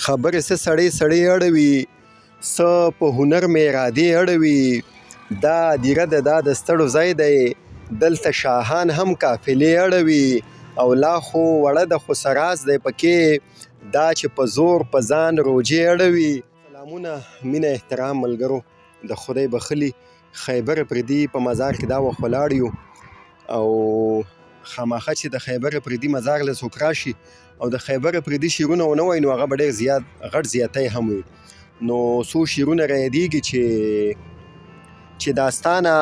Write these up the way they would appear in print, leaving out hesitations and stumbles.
خبرې څه سړی سړی اړوي، څه په هنر مې ارادې اړوي. دا دیره ده دا د ستړو ځای دی، دلته شاهان هم قافلې اړوي. او لا خو وړه ده خو سراز دی پکې، دا چې په زور په ځان روجې اړوي. سلامونه، مینه، احترام ملګرو، د خدای بخلي خیبر پردي په مزار کې دا وخت ولاړ یو. او خامخا چې د خیبر پردي مزار له څوک راشي او د خیبر پردي شعرونه ونه وایي نو هغه به ډېر زیات غټ زیاتی هم وي. نو څو شعرونه را یادېږي چې داستانه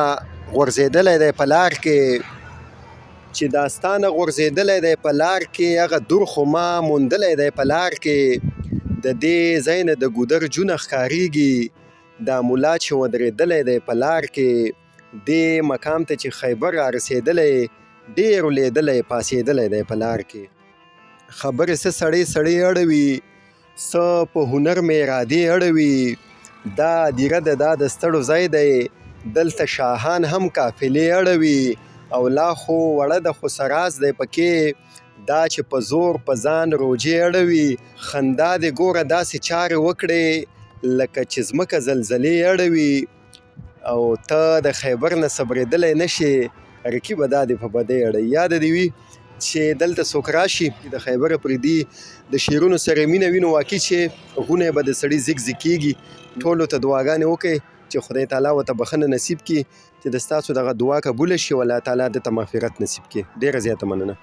غورځېدلی دی په لار کې، چې داستانه غورځېدلی دی په لار کې، هغه دور خو ما موندلی دی په لار کې. د دې ځای نه د ګودر جونه ښکارېږي، دا ملا چې ودرېدلی دی په لار کې. دې مقام ته چې خیبر را رسېدلی، ډېر لیدلی پاسېدلی دی په لار کې. خبرې څه سړی سړی اړوي، څه په هنر مې ارادې اړوي. دا دیره ده دا د ستړو ځای دی، دلته شاهان هم قافلې اړوي. او لا خو وړه ده خو سراز دی پکې، دا چې په زور په ځان روجې اړوي. خندا دې ګوره داسې چارې وکړې لکه چې ځمکه زلزلې اړوي. او ته د خیبر نه صبرېدلی نشې، رقیبه دا دې په بدۍ اړوي. یاد دې وي چې دلته څوک راشي د خیبر پردي د شعرونو سره مینه وي نو واقعي چې غونه به د سړي زیګ زیګ کېږي. ټولو ته دعاګانې وکړئ چې خدای تعالی ورته بخښنه نصیب کړي، چې د ستاسو دغه دعا قبوله شي او الله تعالی دته مغفرت نصیب کړي. ډېره زیاته مننه.